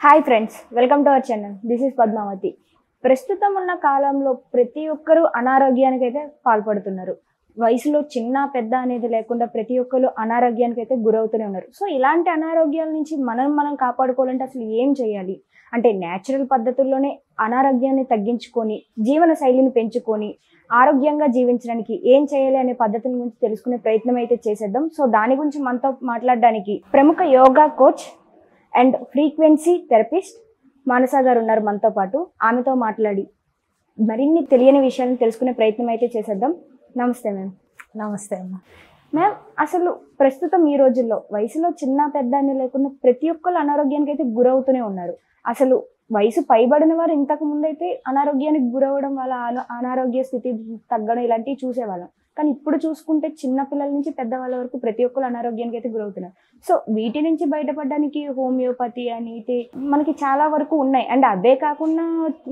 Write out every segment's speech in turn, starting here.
Hi friends, welcome to our channel. This is Padmavathi. ప్రస్తుతం ఉన్న కాలంలో ప్రతి ఒక్కరూ అనారోగ్యానికి అయితే పాల్పడుతున్నారు. వయసులో చిన్న పెద్ద అనేది లేకుండా ప్రతి ఒక్కరు అనారోగ్యానికి అయితే గురవుతూనే ఉన్నారు. సో ఇలాంటి అనారోగ్యాల నుంచి మనం కాపాడుకోవాలంటే అసలు ఏం చేయాలి అంటే, న్యాచురల్ పద్ధతుల్లోనే అనారోగ్యాన్ని తగ్గించుకొని జీవన శైలిని పెంచుకొని ఆరోగ్యంగా జీవించడానికి ఏం చేయాలి అనే పద్ధతుల గురించి తెలుసుకునే ప్రయత్నం అయితే చేసేద్దాం. సో దాని గురించి మనతో మాట్లాడడానికి ప్రముఖ yoga coach and frequency therapist Manasa గారు ఉన్నారు మనతో పాటు. ఆమెతో మాట్లాడి మరిన్ని తెలియని విషయాలను తెలుసుకునే ప్రయత్నం అయితే చేసేద్దాం. నమస్తే మ్యామ్. నమస్తే అమ్మ. మ్యామ్, అసలు ప్రస్తుతం ఈ రోజుల్లో వయసులో చిన్న పెద్ద అని లేకుండా ప్రతి ఒక్కరు అనారోగ్యానికి అయితే గురవుతూనే ఉన్నారు. అసలు వయసు పైబడిన వారు ఇంతకు ముందు అయితే అనారోగ్యానికి గురవడం వల్ల అనారోగ్య స్థితి తగ్గడం ఇలాంటివి చూసేవాళ్ళం. కానీ ఇప్పుడు చూసుకుంటే చిన్న పిల్లల నుంచి పెద్దవాళ్ళ వరకు ప్రతి ఒక్కరు అనారోగ్యానికి అయితే గురవుతున్నారు. సో వీటి నుంచి బయటపడడానికి హోమియోపతి అని అయితే మనకి చాలా వరకు ఉన్నాయి. అండ్ అదే కాకుండా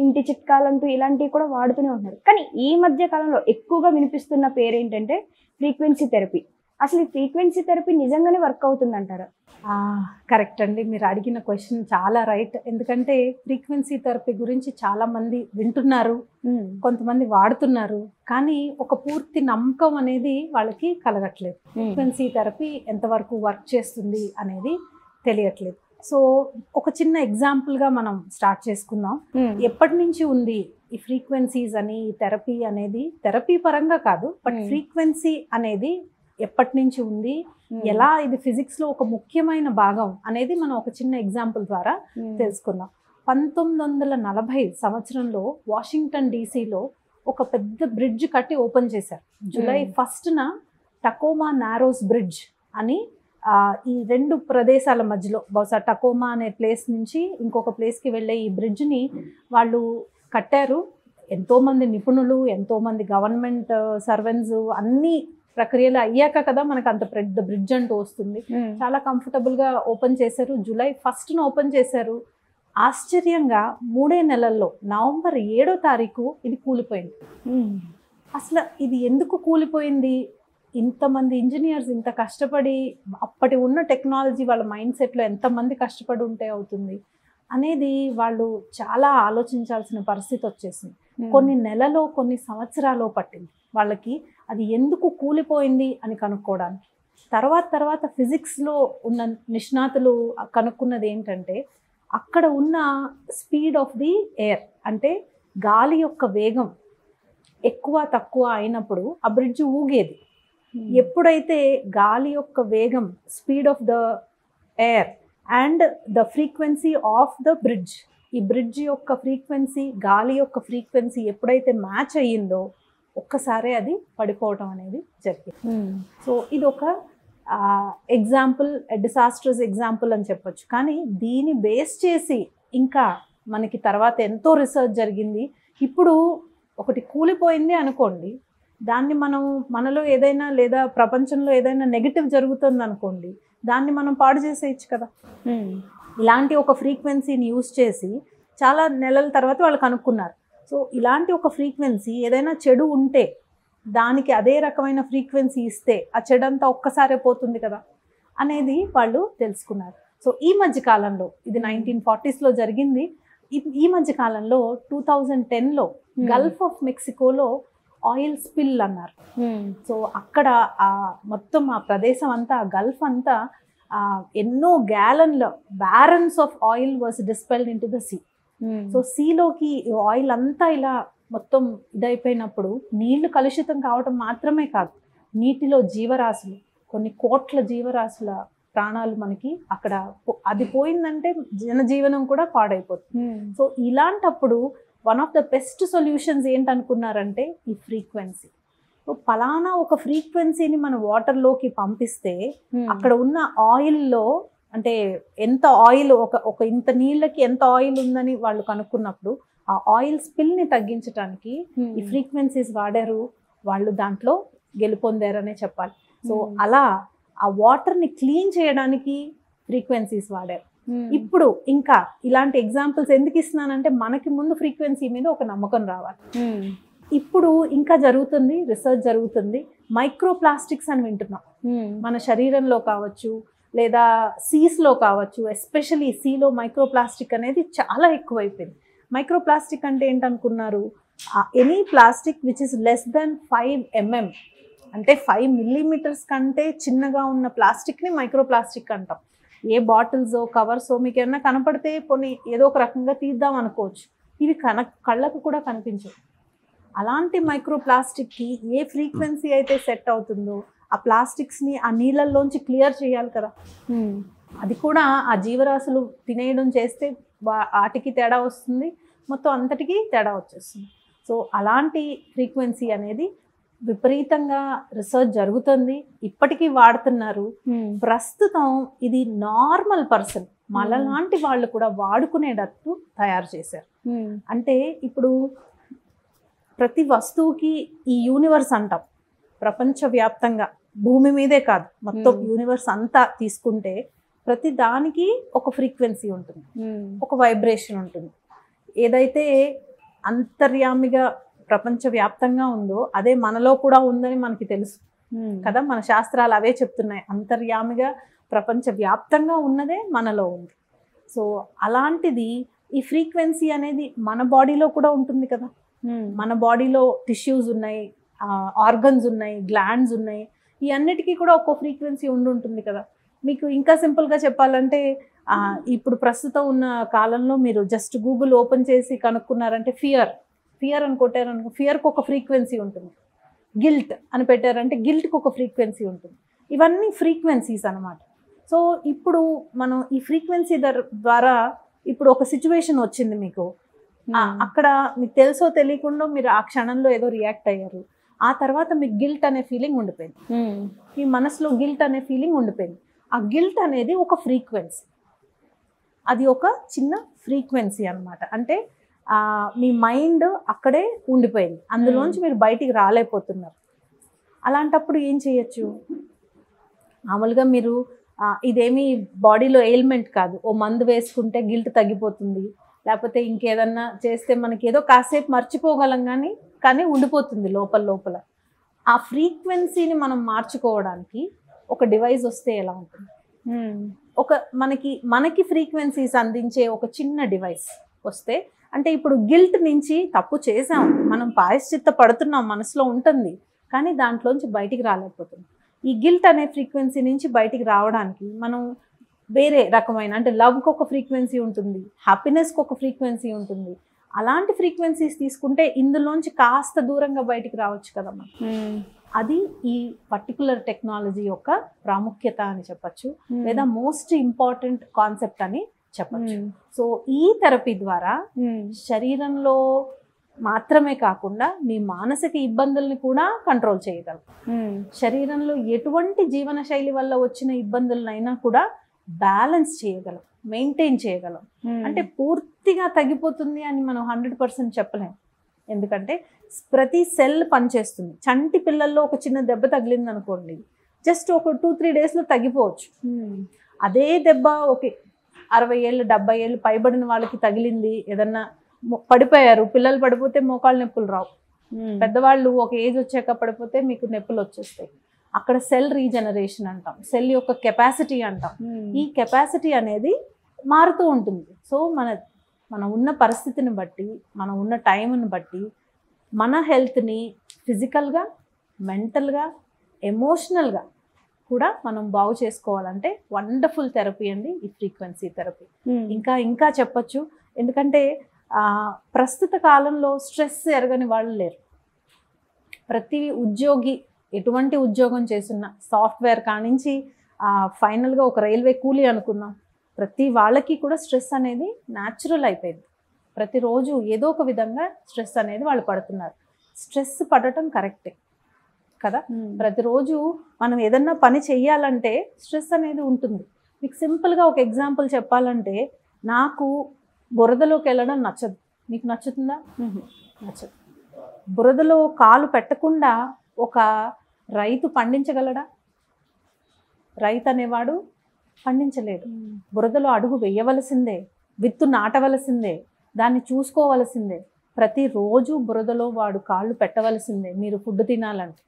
ఇంటి చిట్కాలంటూ ఇలాంటివి కూడా వాడుతూనే ఉంటున్నారు. కానీ ఈ మధ్య కాలంలో ఎక్కువగా వినిపిస్తున్న పేరు ఏంటంటే ఫ్రీక్వెన్సీ థెరపీ. అసలు ఈ ఫ్రీక్వెన్సీ థెరపీ నిజంగానే వర్క్ అవుతుందంటారా? కరెక్ట్ అండి, మీరు అడిగిన క్వశ్చన్ చాలా రైట్. ఎందుకంటే ఫ్రీక్వెన్సీ థెరపీ గురించి చాలా మంది వింటున్నారు, కొంతమంది వాడుతున్నారు, కానీ ఒక పూర్తి నమ్మకం అనేది వాళ్ళకి కలగట్లేదు. ఫ్రీక్వెన్సీ థెరపీ ఎంతవరకు వర్క్ చేస్తుంది అనేది తెలియట్లేదు. సో ఒక చిన్న ఎగ్జాంపుల్గా మనం స్టార్ట్ చేసుకుందాం. ఎప్పటి నుంచి ఉంది ఈ ఫ్రీక్వెన్సీస్ అని, ఈ థెరపీ అనేది? థెరపీ పరంగా కాదు, బట్ ఫ్రీక్వెన్సీ అనేది ఎప్పటి నుంచి ఉంది, ఎలా ఇది ఫిజిక్స్ లో ఒక ముఖ్యమైన భాగం అనేది మనం ఒక చిన్న ఎగ్జాంపుల్ ద్వారా తెలుసుకుందాం. 1940 సంవత్సరంలో వాషింగ్టన్ డీసీలో ఒక పెద్ద బ్రిడ్జ్ కట్టి ఓపెన్ చేశారు. జూలై 1న టకోమా నారోస్ బ్రిడ్జ్ అని ఈ రెండు ప్రదేశాల మధ్యలో, బహుశా టకోమా అనే ప్లేస్ నుంచి ఇంకొక ప్లేస్కి వెళ్ళే ఈ బ్రిడ్జ్ని వాళ్ళు కట్టారు. ఎంతోమంది నిపుణులు, ఎంతోమంది గవర్నమెంట్ సర్వెంట్స్, అన్ని ప్రక్రియలు అయ్యాక కదా మనకు అంత పెద్ద బ్రిడ్జ్ అంటూ వస్తుంది. చాలా కంఫర్టబుల్గా ఓపెన్ చేశారు. జూలై 1న ఓపెన్ చేశారు. ఆశ్చర్యంగా 3 నెలల్లో నవంబర్ 7వ తారీఖు ఇది కూలిపోయింది. అసలు ఇది ఎందుకు కూలిపోయింది? ఇంతమంది ఇంజనీర్స్ ఇంత కష్టపడి, అప్పటి ఉన్న టెక్నాలజీ వాళ్ళ మైండ్ సెట్లో ఎంతమంది కష్టపడి ఉంటే అవుతుంది అనేది వాళ్ళు చాలా ఆలోచించాల్సిన పరిస్థితి వచ్చేసింది. కొన్ని నెలలో, కొన్ని సంవత్సరాలు పట్టింది వాళ్ళకి అది ఎందుకు కూలిపోయింది అని కనుక్కోవడానికి. తర్వాత ఫిజిక్స్లో ఉన్న నిష్ణాతులు కనుక్కున్నది ఏంటంటే, అక్కడ ఉన్న స్పీడ్ ఆఫ్ ది ఎయిర్, అంటే గాలి యొక్క వేగం ఎక్కువ తక్కువ అయినప్పుడు ఆ బ్రిడ్జ్ ఊగేది. ఎప్పుడైతే గాలి యొక్క వేగం, speed of the air and the frequency of the bridge, ఈ బ్రిడ్జ్ యొక్క ఫ్రీక్వెన్సీ, గాలి యొక్క ఫ్రీక్వెన్సీ ఎప్పుడైతే మ్యాచ్ అయ్యిందో ఒక్కసారి అది పడిపోవటం అనేది జరిగింది. సో ఇది ఒక ఎగ్జాంపుల్, డిసాస్ట్రస్ ఎగ్జాంపుల్ అని చెప్పొచ్చు. కానీ దీన్ని బేస్ చేసి ఇంకా మనకి తర్వాత ఎంతో రీసెర్చ్ జరిగింది. ఇప్పుడు ఒకటి కూలిపోయింది అనుకోండి, దాన్ని మనం, మనలో ఏదైనా లేదా ప్రపంచంలో ఏదైనా నెగిటివ్ జరుగుతుంది అనుకోండి, దాన్ని మనం పాడు చేసేయచ్చు కదా. ఇలాంటి ఒక ఫ్రీక్వెన్సీని యూజ్ చేసి చాలా నెలల తర్వాత వాళ్ళు కనుక్కున్నారు. సో ఇలాంటి ఒక ఫ్రీక్వెన్సీ, ఏదైనా చెడు ఉంటే దానికి అదే రకమైన ఫ్రీక్వెన్సీ ఇస్తే ఆ చెడు అంతా ఒక్కసారే పోతుంది కదా అనేది వాళ్ళు తెలుసుకున్నారు. సో ఈ మధ్య కాలంలో, ఇది 1940sలో జరిగింది. ఈ మధ్య కాలంలో 2010లో గల్ఫ్ ఆఫ్ మెక్సికోలో ఆయిల్ స్పిల్ అన్నారు. సో అక్కడ మొత్తం ఆ ప్రదేశం అంతా, గల్ఫ్ అంతా ఎన్నో గ్యాలన్ల, barrels of oil was dispelled in to the sea. So సీలోకి ఆయిల్ అంతా ఇలా మొత్తం ఇదైపోయినప్పుడు నీళ్లు కలుషితం కావటం మాత్రమే కాదు, నీటిలో జీవరాశులు, కొన్ని కోట్ల జీవరాశుల ప్రాణాలు మనకి అక్కడ, అది పోయిందంటే జనజీవనం కూడా పాడైపోతుంది. సో ఇలాంటప్పుడు one of the best solutions ఏంటనుకున్నారంటే ఈ ఫ్రీక్వెన్సీ. సో పలానా ఒక ఫ్రీక్వెన్సీని మన వాటర్లోకి పంపిస్తే అక్కడ ఉన్న ఆయిల్లో, అంటే ఎంత ఆయిల్, ఒక ఇంత నీళ్ళకి ఎంత ఆయిల్ ఉందని వాళ్ళు కనుక్కున్నప్పుడు ఆ ఆయిల్ స్పిల్ని తగ్గించడానికి ఈ ఫ్రీక్వెన్సీస్ వాడారు. వాళ్ళు దాంట్లో గెలుపొందారనే చెప్పాలి. సో అలా ఆ వాటర్ని క్లీన్ చేయడానికి ఫ్రీక్వెన్సీస్ వాడారు. ఇప్పుడు ఇంకా ఇలాంటి ఎగ్జాంపుల్స్ ఎందుకు ఇస్తున్నానంటే, మనకి ముందు ఫ్రీక్వెన్సీ మీద ఒక నమ్మకం రావాలి. ఇప్పుడు ఇంకా జరుగుతుంది, రీసెర్చ్ జరుగుతుంది. మైక్రో ప్లాస్టిక్స్ అని వింటున్నాం. మన శరీరంలో కావచ్చు, లేదా సీస్లో కావచ్చు. ఎస్పెషలీ సీలో మైక్రోప్లాస్టిక్ అనేది చాలా ఎక్కువైపోయింది. మైక్రోప్లాస్టిక్ అంటే ఏంటనుకున్నారు? Any plastic which is less than 5 mm, అంటే 5 millimeters కంటే చిన్నగా ఉన్న ప్లాస్టిక్ని మైక్రోప్లాస్టిక్ అంటాం. ఏ బాటిల్సో కవర్సో మీకు ఏమన్నా కనపడితే పోనీ ఏదో ఒక రకంగా తీద్దాం అనుకోవచ్చు. ఇవి కళ్ళకు కూడా కనిపించవు. అలాంటి మైక్రోప్లాస్టిక్కి ఏ ఫ్రీక్వెన్సీ అయితే సెట్ అవుతుందో ఆ ప్లాస్టిక్స్ని ఆ నీళ్ళల్లోంచి క్లియర్ చేయాలి కదా. అది కూడా ఆ జీవరాశులు తినేయడం చేస్తే వాటికి తేడా వస్తుంది, మొత్తం అంతటికీ తేడా వచ్చేస్తుంది. సో అలాంటి ఫ్రీక్వెన్సీ అనేది విపరీతంగా రీసెర్చ్ జరుగుతుంది, ఇప్పటికీ వాడుతున్నారు. ప్రస్తుతం ఇది నార్మల్ పర్సన్ మనలాంటి వాళ్ళు కూడా వాడుకునేటట్టు తయారు చేశారు. అంటే ఇప్పుడు ప్రతి వస్తువుకి ఈ యూనివర్స్ అంటాం, ప్రపంచవ్యాప్తంగా భూమి మీదే కాదు మొత్తం యూనివర్స్ అంతా తీసుకుంటే ప్రతి దానికి ఒక ఫ్రీక్వెన్సీ ఉంటుంది, ఒక వైబ్రేషన్ ఉంటుంది. ఏదైతే అంతర్యామిగా ప్రపంచవ్యాప్తంగా ఉందో అదే మనలో కూడా ఉందని మనకి తెలుసు కదా. మన శాస్త్రాలు అవే చెప్తున్నాయి, అంతర్యామిగా ప్రపంచవ్యాప్తంగా ఉన్నదే మనలో ఉంది. సో అలాంటిది ఈ ఫ్రీక్వెన్సీ అనేది మన బాడీలో కూడా ఉంటుంది కదా. మన బాడీలో టిష్యూస్ ఉన్నాయి, ఆర్గన్స్ ఉన్నాయి, గ్లాండ్స్ ఉన్నాయి, ఈ అన్నిటికీ కూడా ఒక్కో ఫ్రీక్వెన్సీ ఉంటుంది కదా. మీకు ఇంకా సింపుల్గా చెప్పాలంటే ఇప్పుడు ప్రస్తుతం ఉన్న కాలంలో మీరు జస్ట్ గూగుల్ ఓపెన్ చేసి కనుక్కున్నారంటే ఫియర్ అని కొట్టారనుకో, ఫియర్కి ఒక ఫ్రీక్వెన్సీ ఉంటుంది. గిల్ట్ అని పెట్టారంటే గిల్ట్కి ఒక ఫ్రీక్వెన్సీ ఉంటుంది. ఇవన్నీ ఫ్రీక్వెన్సీస్ అనమాట. సో ఇప్పుడు మనం ఈ ఫ్రీక్వెన్సీ ద్వారా ఇప్పుడు ఒక సిచ్యువేషన్ వచ్చింది మీకు, అక్కడ మీకు తెలుసో తెలియకుండా మీరు ఆ క్షణంలో ఏదో రియాక్ట్ అయ్యారు. ఆ తర్వాత మీకు గిల్ట్ అనే ఫీలింగ్ ఉండిపోయింది, మీ మనసులో గిల్ట్ అనే ఫీలింగ్ ఉండిపోయింది. ఆ గిల్ట్ అనేది ఒక ఫ్రీక్వెన్సీ, అది ఒక చిన్న ఫ్రీక్వెన్సీ అనమాట. అంటే మీ మైండ్ అక్కడే ఉండిపోయింది, అందులోంచి మీరు బయటికి రాలేకపోతున్నారు. అలాంటప్పుడు ఏం చేయొచ్చు? మామూలుగా మీరు ఇదేమీ బాడీలో ఎయిల్మెంట్ కాదు, ఓ మందు వేసుకుంటే గిల్ట్ తగ్గిపోతుంది, లేకపోతే ఇంకేదన్నా చేస్తే మనకి ఏదో కాసేపు మర్చిపోగలం కానీ ఉండిపోతుంది లోపల. ఆ ఫ్రీక్వెన్సీని మనం మార్చుకోవడానికి ఒక డివైస్ వస్తే ఎలా ఉంటుంది? ఒక మనకి ఫ్రీక్వెన్సీస్ అందించే ఒక చిన్న డివైస్ వస్తే, అంటే ఇప్పుడు గిల్ట్ నుంచి తప్పు చేసాం, మనం ప్రాయశ్చిత్త పడుతున్నాం, మనసులో ఉంటుంది, కానీ దాంట్లోంచి బయటికి రాలేకపోతున్నాం. ఈ గిల్ట్ అనే ఫ్రీక్వెన్సీ నుంచి బయటికి రావడానికి మనం వేరే రకమైన, అంటే లవ్కి ఒక ఫ్రీక్వెన్సీ ఉంటుంది, హ్యాపీనెస్కి ఒక ఫ్రీక్వెన్సీ ఉంటుంది. అలాంటి ఫ్రీక్వెన్సీస్ తీసుకుంటే ఇందులోంచి కాస్త దూరంగా బయటికి రావచ్చు కదా మనం. అది ఈ పర్టికులర్ టెక్నాలజీ యొక్క ప్రాముఖ్యత అని చెప్పచ్చు, లేదా మోస్ట్ ఇంపార్టెంట్ కాన్సెప్ట్ అని చెప్పచ్చు. సో ఈ థెరపీ ద్వారా శరీరంలో మాత్రమే కాకుండా మీ మానసిక ఇబ్బందుల్ని కూడా కంట్రోల్ చేయగలం. శరీరంలో ఎటువంటి జీవన శైలి వల్ల వచ్చిన ఇబ్బందులనైనా కూడా బ్యాలెన్స్ చేయగలం, మెయింటైన్ చేయగలం. అంటే పూర్తిగా తగ్గిపోతుంది అని మనం 100% చెప్పలేం, ఎందుకంటే ప్రతి సెల్ పనిచేస్తుంది. చంటి పిల్లల్లో ఒక చిన్న దెబ్బ తగిలింది అనుకోండి, జస్ట్ ఒక 2-3 డేస్లో తగ్గిపోవచ్చు. అదే దెబ్బ ఒక 60 ఏళ్ళు 70 ఏళ్ళు పైబడిన వాళ్ళకి తగిలింది, ఏదన్నా పడిపోయారు, పిల్లలు పడిపోతే మోకాళ్ళ నొప్పులు రావు, పెద్దవాళ్ళు ఒక ఏజ్ వచ్చాక పడిపోతే మీకు నొప్పులు వచ్చేస్తాయి. అక్కడ సెల్ రీజనరేషన్ అంటాం, సెల్ యొక్క కెపాసిటీ అంటాం. ఈ కెపాసిటీ అనేది మారుతూ ఉంటుంది. సో మన ఉన్న పరిస్థితిని బట్టి, మనం ఉన్న టైంని బట్టి మన హెల్త్ని ఫిజికల్గా, మెంటల్గా, ఎమోషనల్గా కూడా మనం బాగు చేసుకోవాలంటే వండర్ఫుల్ థెరపీ అండి ఈ ఫ్రీక్వెన్సీ థెరపీ. ఇంకా చెప్పచ్చు, ఎందుకంటే ప్రస్తుత కాలంలో స్ట్రెస్ ఎరగని వాళ్ళు లేరు. ప్రతి ఉద్యోగి ఎటువంటి ఉద్యోగం చేస్తున్నా, సాఫ్ట్వేర్ కానించి ఫైనల్గా ఒక రైల్వే కూలీ అనుకుందాం, ప్రతి వాళ్ళకి కూడా స్ట్రెస్ అనేది న్యాచురల్ అయిపోయింది. ప్రతిరోజు ఏదో ఒక విధంగా స్ట్రెస్ అనేది వాళ్ళు పడుతున్నారు. స్ట్రెస్ పడటం కరెక్టే కదా. ప్రతిరోజు మనం ఏదన్నా పని చెయ్యాలంటే స్ట్రెస్ అనేది ఉంటుంది. మీకు సింపుల్గా ఒక ఎగ్జాంపుల్ చెప్పాలంటే, నాకు బురదలోకి వెళ్ళడం నచ్చదు, మీకు నచ్చుతుందా? నచ్చదు. బురదలో కాలు పెట్టకుండా ఒక రైతు పండించగలడా? రైతు అనేవాడు పండించలేడు. బురదలో అడుగు వేయవలసిందే, విత్తు నాటవలసిందే, దాన్ని చూసుకోవలసిందే. ప్రతిరోజు బురదలో వాడు కాళ్ళు పెట్టవలసిందే మీరు ఫుడ్ తినాలంటే.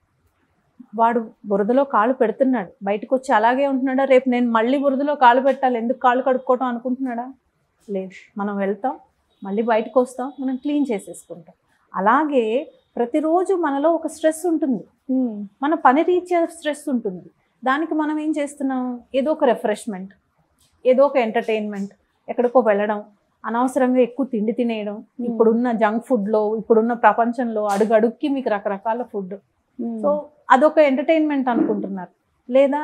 వాడు బురదలో కాళ్ళు పెడుతున్నాడు, బయటకు వచ్చి అలాగే ఉంటున్నాడా, రేపు నేను మళ్ళీ బురదలో కాళ్ళు పెట్టాలి ఎందుకు కాళ్ళు కడుక్కోవటం అనుకుంటున్నాడా? లేదు. మనం వెళ్తాం, మళ్ళీ బయటకు వస్తాం, మనం క్లీన్ చేసేసుకుంటాం. అలాగే ప్రతిరోజు మనలో ఒక స్ట్రెస్ ఉంటుంది, మన పని రీత్యా స్ట్రెస్ ఉంటుంది. దానికి మనం ఏం చేస్తున్నాం, ఏదో ఒక రిఫ్రెష్మెంట్, ఏదో ఒక ఎంటర్టైన్మెంట్, ఎక్కడికో వెళ్ళడం, అనవసరంగా ఎక్కువ తిండి తినేయడం. ఇప్పుడున్న జంక్ ఫుడ్లో, ఇప్పుడున్న ప్రపంచంలో అడుగడుక్కి మీకు రకరకాల ఫుడ్. సో అదొక ఎంటర్టైన్మెంట్ అనుకుంటున్నారు. లేదా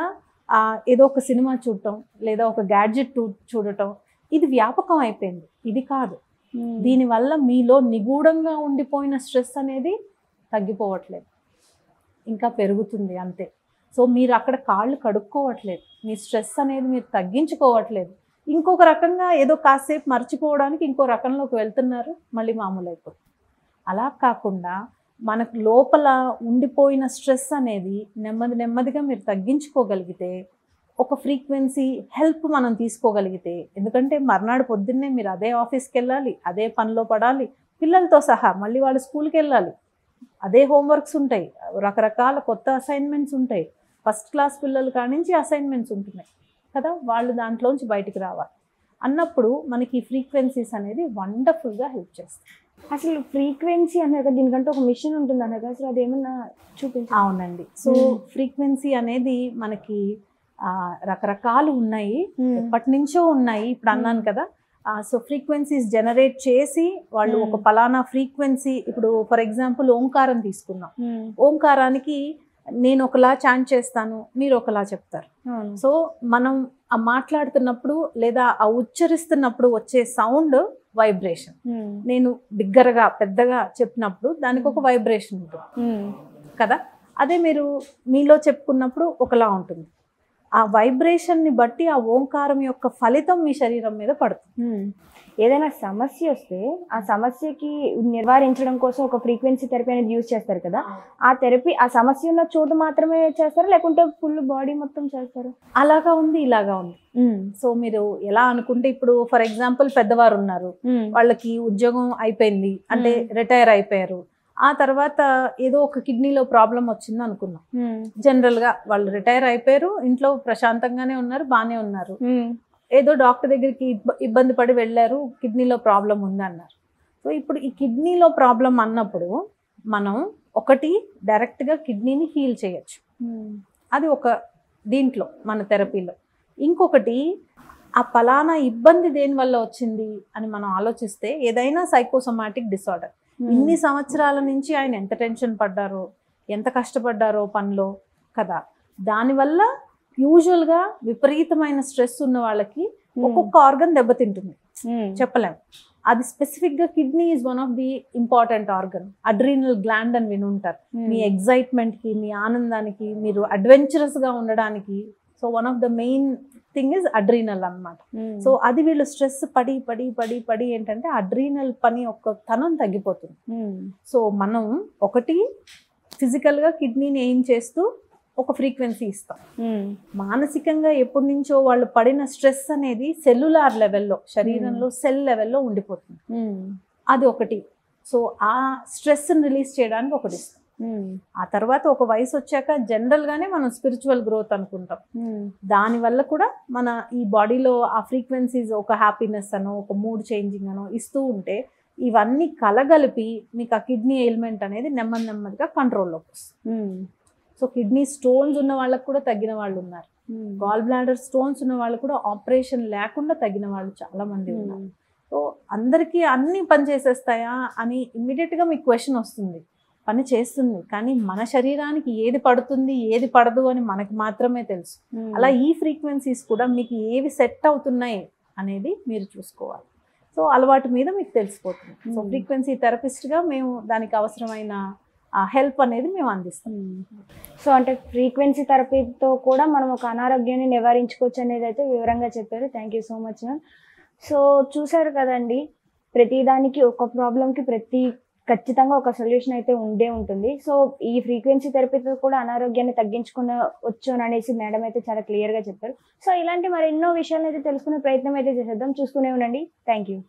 ఏదో ఒక సినిమా చూడటం, లేదా ఒక గ్యాడ్జెట్ చూడటం, ఇది వ్యాపకం అయిపోయింది. ఇది కాదు. దీనివల్ల మీలో నిగూఢంగా ఉండిపోయిన స్ట్రెస్ అనేది తగ్గిపోవట్లేదు, ఇంకా పెరుగుతుంది అంతే. సో మీరు అక్కడ కాళ్ళు కడుక్కోవట్లేదు, మీ స్ట్రెస్ అనేది మీరు తగ్గించుకోవట్లేదు, ఇంకొక రకంగా ఏదో కాసేపు మర్చిపోవడానికి ఇంకో రకంలోకి వెళ్తున్నారు, మళ్ళీ మామూలు అయిపోతుంది. అలా కాకుండా మనకు లోపల ఉండిపోయిన స్ట్రెస్ అనేది నెమ్మదిగా మీరు తగ్గించుకోగలిగితే, ఒక ఫ్రీక్వెన్సీ హెల్ప్ మనం తీసుకోగలిగితే, ఎందుకంటే మర్నాడు పొద్దున్నే మీరు అదే ఆఫీస్కి వెళ్ళాలి, అదే పనిలో పడాలి, పిల్లలతో సహా మళ్ళీ వాళ్ళు స్కూల్కి వెళ్ళాలి, అదే హోంవర్క్స్ ఉంటాయి, రకరకాల కొత్త అసైన్మెంట్స్ ఉంటాయి, ఫస్ట్ క్లాస్ పిల్లలు కానించి అసైన్మెంట్స్ ఉంటున్నాయి కదా, వాళ్ళు దాంట్లోంచి బయటికి రావాలి అన్నప్పుడు మనకి ఫ్రీక్వెన్సీస్ అనేది వండర్ఫుల్గా హెల్ప్ చేస్తాయి. అసలు ఫ్రీక్వెన్సీ అన్నారు, దీనికంటే ఒక మిషన్ ఉంటుంది అన్నారు, అసలు అది ఏమన్నా చూపించు. అవునండి. సో ఫ్రీక్వెన్సీ అనేది మనకి రకరకాలు ఉన్నాయి, ఎప్పటి నుంచో ఉన్నాయి. ఇప్పుడు అన్నాను కదా, సో ఫ్రీక్వెన్సీస్ జనరేట్ చేసి వాళ్ళు ఒక పలానా ఫ్రీక్వెన్సీ, ఇప్పుడు ఫర్ ఎగ్జాంపుల్ ఓంకారం తీసుకుందాం. ఓంకారానికి నేను ఒకలా చాంట్ చేస్తాను, మీరు ఒకలా చెప్తారు. సో మనం మాట్లాడుతున్నప్పుడు లేదా ఆ ఉచ్చరిస్తున్నప్పుడు వచ్చే సౌండ్ వైబ్రేషన్. నేను బిగ్గరగా పెద్దగా చెప్పినప్పుడు దానికి ఒక వైబ్రేషన్ ఉంటుంది కదా, అదే మీరు మీలో చెప్పుకున్నప్పుడు ఒకలా ఉంటుంది. ఆ వైబ్రేషన్ని బట్టి ఆ ఓంకారం యొక్క ఫలితం మీ శరీరం మీద పడుతుంది. ఏదైనా సమస్య వస్తే ఆ సమస్యకి నివారించడం కోసం ఒక ఫ్రీక్వెన్సీ థెరపీ అనేది యూజ్ చేస్తారు కదా, ఆ థెరపీ ఆ సమస్య ఉన్న చోటు మాత్రమే చేస్తారా, లేకుంటే ఫుల్ బాడీ మొత్తం చేస్తారా? అలాగా ఉంది, ఇలాగా ఉంది. సో మీరు ఎలా అనుకుంటే, ఇప్పుడు ఫర్ ఎగ్జాంపుల్ పెద్దవారు ఉన్నారు, వాళ్ళకి ఉద్యోగం అయిపోయింది అంటే రిటైర్ అయిపోయారు, ఆ తర్వాత ఏదో ఒక కిడ్నీలో ప్రాబ్లం వచ్చింది అనుకున్నాం. జనరల్గా వాళ్ళు రిటైర్ అయిపోయారు, ఇంట్లో ప్రశాంతంగానే ఉన్నారు, బాగానే ఉన్నారు, ఏదో డాక్టర్ దగ్గరికి ఇబ్బంది పడి వెళ్ళారు, కిడ్నీలో ప్రాబ్లం ఉంది అన్నారు. సో ఇప్పుడు ఈ కిడ్నీలో ప్రాబ్లం అన్నప్పుడు మనం ఒకటి డైరెక్ట్గా కిడ్నీని హీల్ చేయొచ్చు, అది ఒక దీంట్లో మన థెరపీలో. ఇంకొకటి ఆ పలానా ఇబ్బంది దేనివల్ల వచ్చింది అని మనం ఆలోచిస్తే, ఏదైనా సైకోసోమాటిక్ డిసార్డర్, ఇన్ని సంవత్సరాల నుంచి ఆయన ఎంత టెన్షన్ పడ్డారో, ఎంత కష్టపడ్డారో పనిలో కదా, దానివల్ల యూజువల్గా విపరీతమైన స్ట్రెస్ ఉన్న వాళ్ళకి ఒక్కొక్క ఆర్గన్ దెబ్బతింటుంది, చెప్పలేము. అది స్పెసిఫిక్గా kidney is one of the important organ. అడ్రీనల్ gland అని విని ఉంటారు. మీ ఎగ్జైట్మెంట్కి, మీ ఆనందానికి, మీరు అడ్వెంచరస్గా ఉండడానికి, so one of the main thing is అడ్రీనల్ అన్నమాట. సో అది వీళ్ళు స్ట్రెస్ పడి పడి పడి పడి ఏంటంటే అడ్రీనల్ పని ఒక్క తనం తగ్గిపోతుంది. సో మనం ఒకటి ఫిజికల్గా కిడ్నీని ఏం చేస్తూ ఒక ఫ్రీక్వెన్సీ ఇస్తాం. మానసికంగా ఎప్పటి నుంచో వాళ్ళు పడిన స్ట్రెస్ అనేది సెల్యులార్ లెవెల్లో, శరీరంలో సెల్ లెవెల్లో ఉండిపోతుంది, అది ఒకటి. సో ఆ స్ట్రెస్ని రిలీజ్ చేయడానికి ఒకటి ఇస్తాం. ఆ తర్వాత ఒక వయసు వచ్చాక జనరల్గానే మనం స్పిరిచువల్ గ్రోత్ అనుకుంటాం, దానివల్ల కూడా మన ఈ బాడీలో ఆ ఫ్రీక్వెన్సీస్ ఒక హ్యాపీనెస్ అనో, ఒక మూడ్ చేంజింగ్ అనో ఇస్తూ ఉంటే, ఇవన్నీ కలగలిపి మీకు ఆ కిడ్నీ ఎయిల్మెంట్ అనేది నెమ్మదిగా కంట్రోల్లోకి వస్తుంది. సో కిడ్నీ స్టోన్స్ ఉన్న వాళ్ళకు కూడా తగ్గిన వాళ్ళు ఉన్నారు, గాల్ బ్లాడర్ స్టోన్స్ ఉన్న వాళ్ళు కూడా ఆపరేషన్ లేకుండా తగ్గిన వాళ్ళు చాలా మంది ఉన్నారు. సో అందరికీ అన్ని పని చేసేస్తాయా అని ఇమ్మీడియట్గా మీకు క్వశ్చన్ వస్తుంది. పని చేస్తుంది, కానీ మన శరీరానికి ఏది పడుతుంది ఏది పడదు అని మనకి మాత్రమే తెలుసు. అలా ఈ ఫ్రీక్వెన్సీస్ కూడా మీకు ఏవి సెట్ అవుతున్నాయి అనేది మీరు చూసుకోవాలి. సో అలవాటు మీద మీకు తెలిసిపోతుంది. సో ఫ్రీక్వెన్సీ థెరపిస్ట్గా మేము దానికి అవసరమైన హెల్ప్ అనేది మేము అందిస్తాం. సో అంటే ఫ్రీక్వెన్సీ థెరపీతో కూడా మనం ఒక అనారోగ్యాన్ని నివారించుకోవచ్చు అనేది అయితే వివరంగా చెప్పారు. Thank you so much ma'am. So చూసారు కదండి, ప్రతిదానికి ఒక ప్రాబ్లంకి ఖచ్చితంగా ఒక సొల్యూషన్ అయితే ఉంటుంది. సో ఈ ఫ్రీక్వెన్సీ థెరపీతో కూడా అనారోగ్యాన్ని తగ్గించుకోవచ్చు అనేసి మేడం అయితే చాలా క్లియర్గా చెప్పారు. సో ఇలాంటి మరి ఎన్నో విషయాలను అయితే తెలుసుకునే ప్రయత్నం అయితే చేసేద్దాం. చూస్తూనే ఉండండి. Thank you.